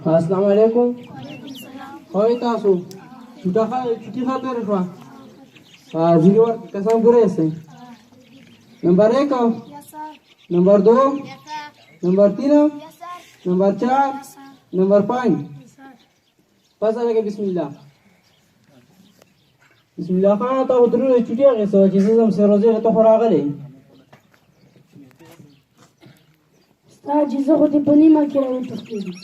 السلام علیکم. خوای تاسو چټي خاطر شو. ځینې وخت کسان ګورئ سئ. نمبر 1 نمبر 2 نمبر 3 نمبر 4 نمبر 5 پس لگے بسم الله. بسم الله خان ته ودرو چټي هغه سو چې زم سره روزه ته راغلی. ستا چې زه خو دې په نیمه کې راوتښتېدم.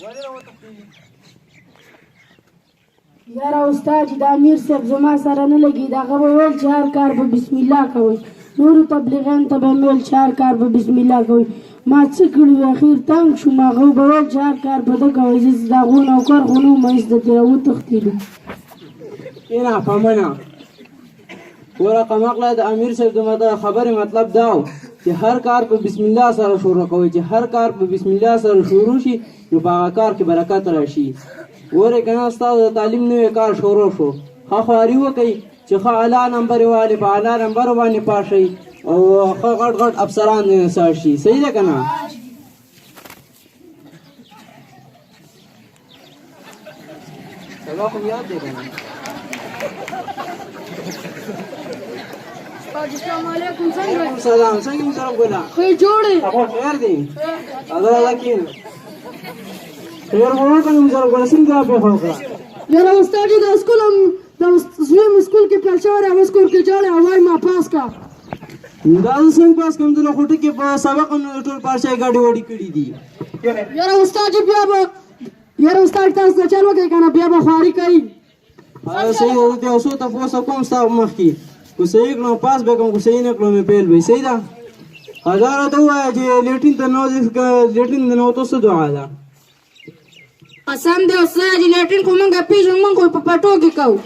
یاره استاد چې د امیر صاحب زما سره نه لګېد هغه به ویل چې هر کار په بسم الله کوئ. نورو تبلیغیانو ته به مې ویل چې هر کار په بسم الله کوئ. ما څه کړي وي اخر تنګ شوم هغه به ویل چې هر کار په ده کوئ. زه د هغو نوکر خو نه وم هېڅ د ترې راوتښتېدو. کېنه فهمنه ګوره قمقله د امیر صاحب د خبرې مطلب دا و چې هر کار په بسم الله سره شروع کوئ. چې هر کار په بسم الله سره شروع شي نو په هغه کار کې برکت راشي. ګورئ که نه ستاسو د تعلیم نوی کار شروع شو ښه خواري وکئ چې ښه اعلی نمبر یې والې په اعلی نمبر باندې پاس شئ او ښه غټ غټ افسران سر شي. صحیح ده که نه؟ سبا خو مې یاد دی که نه؟ السلام علیکم. څنګه وعلیکم السلام. څنګه محترم ګله؟ ښه جوړ یې؟ خیر دی؟ الله کښېنه. خیر خو وکړه محترم ګله. څنګه پېښه وکړه؟ یاره استاد جي د سکول د زویم سکول کې پیل شوی دی. هغه سکول کې جوړی او وایي ما پاس کا. دا زه څنګه پاس کړم؟ زه خو ټکې په سبق هم ټول پاشای ګاډې واډې کړي دي. یاره استاد جي بیا به یاره استاد تاسو ته چل وکړئ که نه بیا به خواري کوي. صحیح ده. زه یو څو تپوسه کوم ستا مخکې که صحیح کړم پاس به کوم که صحیح نه کړم مې فیل به. صحیح ده؟ دا راته ووایه چې لیټین ته نوتو څه دعا ده؟ قسم دی استاد جي لیټین خو موږ پېژنو موږ خو په پټو کې کوو.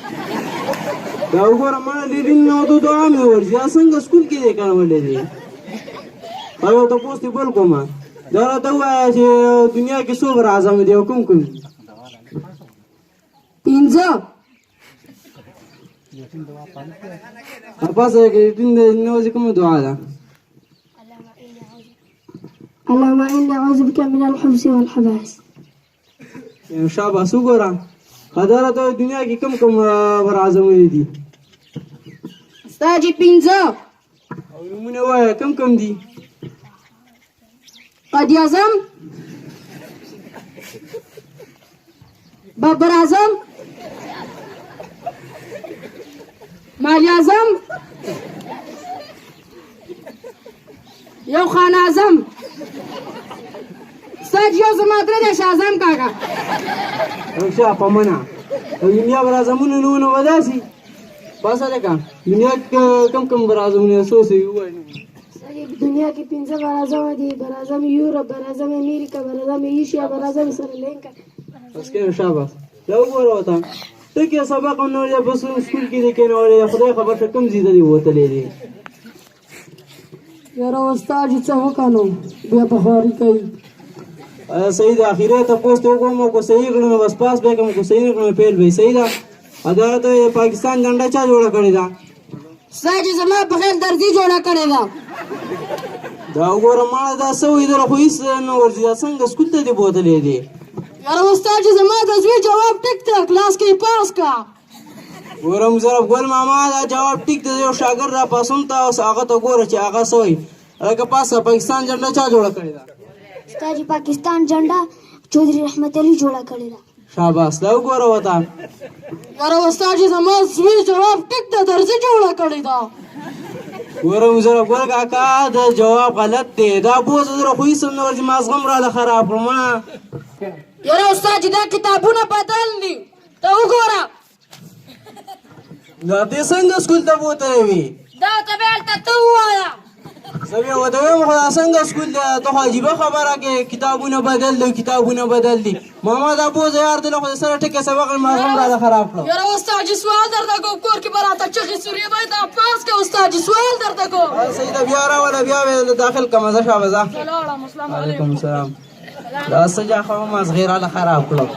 دا وګوره ما لیټین نوتو دعا مې ورځي. دا څنګه سکول کې دی کړولی دی؟ یو تپوس دې بل کومه. دا راته ووایه چې دنیا کې څو بر اعظم دي او کوم کوم دي؟ 5 پاسه کې لیټین نوځي کومه دعا ده؟ اللهم إني أعوذ بك من الخبث والخبائث. شاباس وګوره دا راته دنیا کې کوم کوم بر اعظمونه دي؟ استاد جي 5 او نومونه ووایه کوم کوم دي؟ قائد اعظم، بابر اعظم، مالی اعظم، یو خان اعظم. استاد یو زما درې دی شاه اعظم کاکا. ښه پمنه دنیا بر اعظمونه نومونه به داسې پاسه لکه دنیا کې کم کم بر اعظمونه څو څه ووایي؟ دنیا کې 5 بر اعظم دي. بر اعظم یورپ، بر اعظم امریکا، بر اعظم ایشیا، بر اعظم سریلانکا. بس کې شاباس. دا وګوره وته ته کې سبق نو یا بس سکول کې دې کې نو خدای خبر ته کم زیاده دی وتلې دي. یاره استاد چې څه وکړو بیا په خواري کوي. صحیح ده. اخیره ته پوسټ وکړم کو صحیح کړم بس پاس به کوم کو صحیح نه کړم فیل به. صحیح ده. عدالت پاکستان جنډه چا جوړه کړې ده؟ استاد چې زما په خیال درځي جوړه کړې ده. دا وګوره ما دا څه وایي دله خو هېڅ نه ورځي. دا څنګه سکول ته دې بوتلی دی؟ یاره استاد چې زما د زوی جواب ټیک دی کلاس کې پاس کا. ګوره مظرف ګل ماما دا جواب ټیک دی. یو شاګرد را پاسون ته هغه ته ګوره چې هغه څه وایي. هغه پاسه پاکستان جنډه چا جوړه کړې ده؟ استاد جي پاکستان جنډه چودھری رحمت علي جوړه کړې ده. شاباس. دا وګوره وته یاره استاد چې زما زوی جواب ټیک دی درځي جوړه کړې ده. ګوره مظرف ګل کاکا دا جواب غلط دی. دا بوزه زره خو هېڅ نه ورځي. ما زغم راله خراب کړم. یاره استاد چې دا کتابونه بدل دي ته وګوره. دا دې څنګه سکول ته بوتلی وي؟ دا ته بیا هلته ته ووایه. زه بیا ورته وایم خو دا څنګه سکول دی؟ ته خو عجیبه خبره کوې. کتابونه بدل دي کتابونه بدل دي. ماما دا بوزه یار دی له خو د سره ټکې سبق ما زغم راله خراب کړم. یاره استاد چې سوال درته کوم کور کې به راته چغې سورې به دا پاس که استاد چې سوال درته کوم. صحیح ده. بیا راوله بیا به داخل کړم. زه شابه ځه. سلام السلام علیکم السلام. دا څه جاخه ما صغیر راله خراب کړم.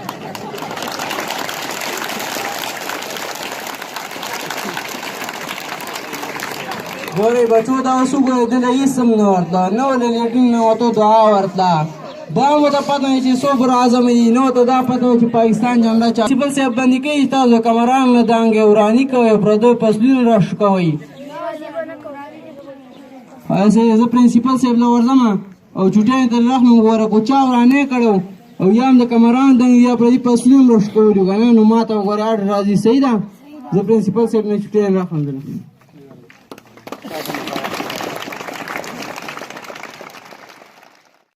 ګورې بچو دا اوس وګورئ دله هېڅ هم نه ورتله نه ولې لیټرین نه ورته دعا ورتله دا مو ته پته وي چې صبر اعظم دي نه ورته دا پته وي چې پاکستان جنډه چا پرنسپل صاحب بندي کوي تاسو کمران نه دانګې وراني کوئ پردو فصلونه راشو کوئ زه پرنسپل صاحب له ورځم او چوټیانو ته رحم وګوره که چا ورانې کړی او یا هم د کمران دنګ یا پردي فصلونه راشو کولي که نه نو ما ته وګورې اډر راځي صحیح ده زه پرنسپل صاحب نه چوټیان راخلم